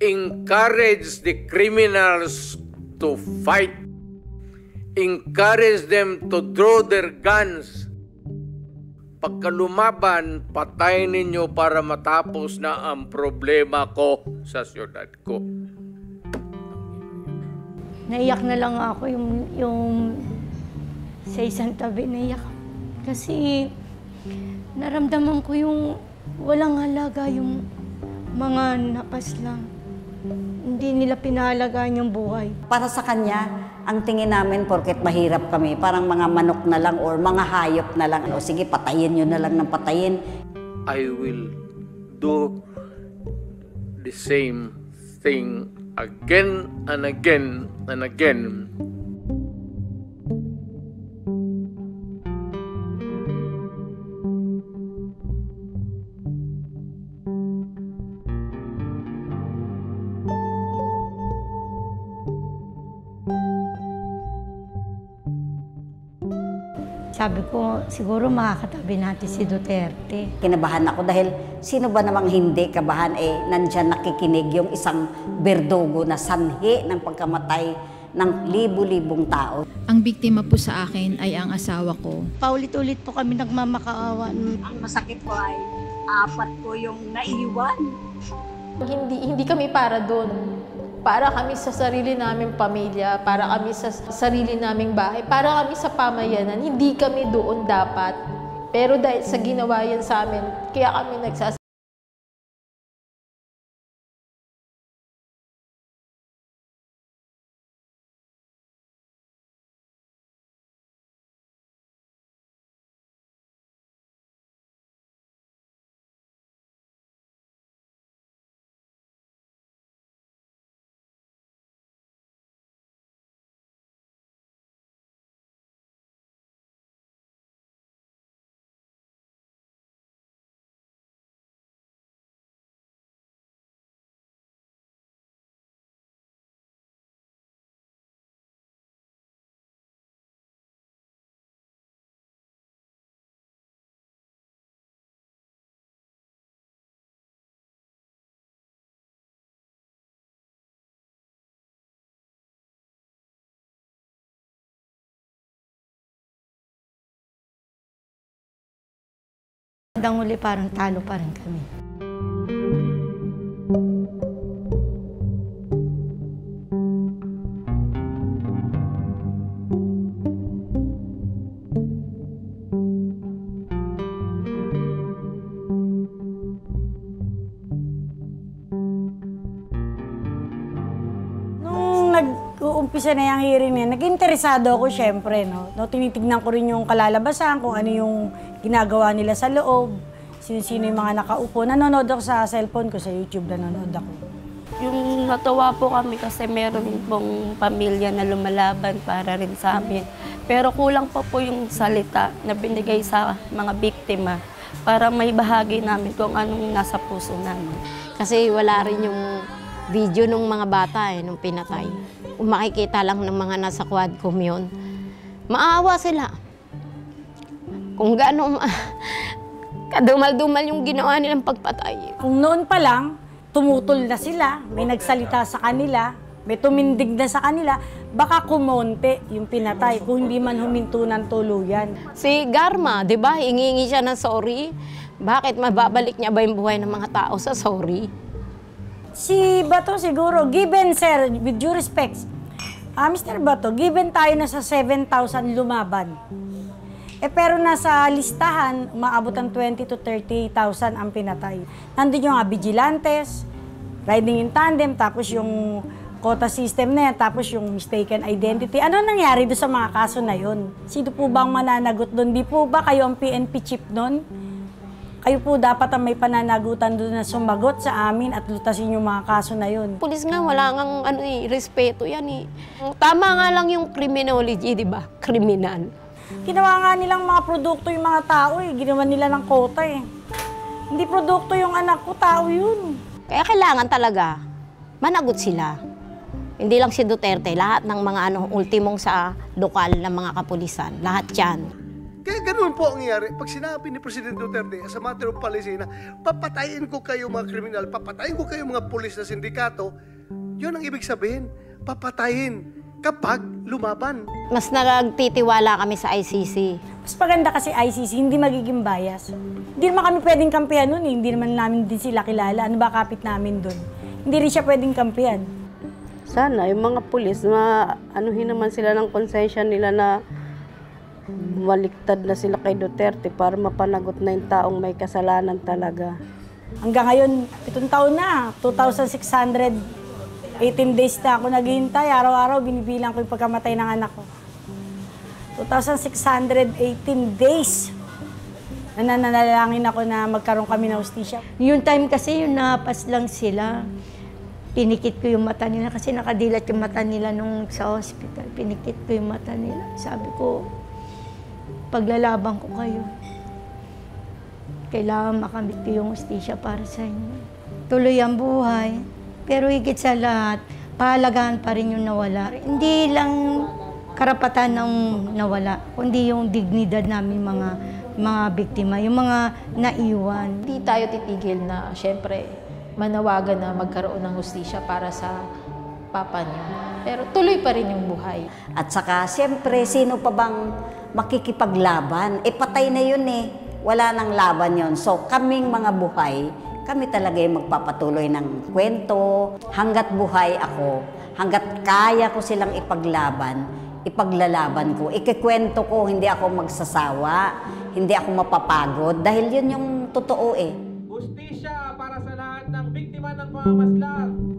Encourage the criminals to fight. Encourage them to draw their guns. Pagka lumaban, patayin ninyo para matapos na ang problema ko sa siyudad ko. Naiyak na lang ako yung sa isang tabi, naiyak. Kasi naramdaman ko yung walang halaga yung mga napaslang. Hindi nila pinahalagaan yung buhay. Para sa kanya, ang tingin namin, porket mahirap kami, parang mga manok na lang or mga hayop na lang. O sige, patayin nyo na lang ng patayin. I will do the same thing again and again and again. Sabi ko, siguro makakatabi natin si Duterte. Kinabahan ako dahil sino ba namang hindi kabahan nandyan nakikinig yung isang berdugo na sanhi ng pagkamatay ng libu-libong tao. Ang biktima po sa akin ay ang asawa ko. Paulit-ulit po kami nagmamakaawa. Ang masakit ko ay 4 ko yung naiwan. Hindi kami para doon. Para kami sa sarili naming pamilya, para kami sa sarili naming bahay, para kami sa pamayanan. Hindi kami doon dapat. Pero dahil sa ginawa yan sa amin, kaya kami nagsasabi. Hanggang uli parang talo pa rin kami. Nung nag-uumpisa na yung hearing na nag-interesado ako syempre, no? Tinitignan ko rin yung kalalabasan, kung ano yung ginagawa nila sa loob, sino yung mga nakaupo. Nanonood ako sa cellphone ko, sa YouTube nanonood ako. Yung natuwa po kami kasi meron pong pamilya na lumalaban para rin sa amin. Pero kulang pa po yung salita na binigay sa mga biktima para may bahagi namin kung anong nasa puso namin. Kasi wala rin yung video ng mga bata nung pinatay. Kung makikita lang ng mga nasa quadcom yun, maawa sila. Kung gaano kadumal-dumal yung ginawa nilang pagpatay. Kung noon pa lang, tumutol na sila, may nagsalita sa kanila, may tumindig na sa kanila, baka kumonte yung pinatay kung hindi man huminto ng tuluyan. Si Garma, di ba, hingi siya ng sorry. Bakit mababalik niya ba yung buhay ng mga tao sa sorry? Si Bato siguro, given sir, with due respect, Mr. Bato, given tayo na sa 7,000 lumaban. Pero nasa listahan, umaabot ang 20,000 to 30,000 ang pinatay. Nandun yung mga vigilantes, riding in tandem, tapos yung quota system na yan, tapos yung mistaken identity. Ano nangyari doon sa mga kaso na yun? Sino po bang mananagot doon? Di po ba kayo ang PNP chief doon? Kayo po dapat ang may pananagutan doon na sumagot sa amin at lutasin yung mga kaso na yun. Pulis nga, wala ngang respeto yan . Tama nga lang yung criminology, di ba? Kriminal. Ginawa nga nilang mga produkto yung mga tao Ginawa nila ng kota Hindi produkto yung anak ko, tao yun. Kaya kailangan talaga, managot sila. Hindi lang si Duterte, lahat ng mga ultimong sa lokal ng mga kapulisan, lahat yan. Kaya ganun po ang nangyari. Pag sinabi ni President Duterte as a matter of policy na papatayin ko kayo mga kriminal, papatayin ko kayo mga pulis na sindikato, yun ang ibig sabihin, papatayin kapag lumaban. Mas nagtitiwala kami sa ICC. Mas maganda kasi ICC, hindi magiging bias. Hindi naman kami pwedeng kampihan nun, hindi naman namin din sila kilala. Ano ba kapit namin dun? Hindi rin siya pwedeng kampihan. Sana yung mga pulis, anuhin naman sila ng konsensya nila na baliktad na sila kay Duterte para mapanagot na yung taong may kasalanan talaga. Hanggang ngayon, 7 taon na, 2,618 days na ako naghihintay. Araw-araw binibilang ko yung pagkamatay ng anak ko. 2,618 days na nananalangin ako na magkaroon kami ng hustisya. Yung time kasi yung napas lang sila, pinikit ko yung mata nila kasi nakadilat yung mata nila nung sa hospital. Pinikit ko yung mata nila. Sabi ko, paglalaban ko kayo. Kailangan makamit ko yung hustisya para sa inyo. Tuloy ang buhay, pero higit sa lahat, pahalagahan pa rin yung nawala. Hindi lang karapatan ng nawala, kundi yung dignidad namin mga biktima, yung mga naiwan. Hindi tayo titigil na, syempre, manawagan na magkaroon ng hustisya para sa papa niya. Pero tuloy pa rin yung buhay. At saka, siyempre, sino pa bang makikipaglaban? Patay na yun eh. Wala nang laban yon. So, kaming mga buhay, kami talaga yung magpapatuloy ng kwento. Hanggat buhay ako, hanggat kaya ko silang ipaglaban, ipaglalaban ko. Ikikwento ko, hindi ako magsasawa, hindi ako mapapagod, dahil yun yung totoo eh. Hustisya para sa lahat ng biktima ng pamamaslang.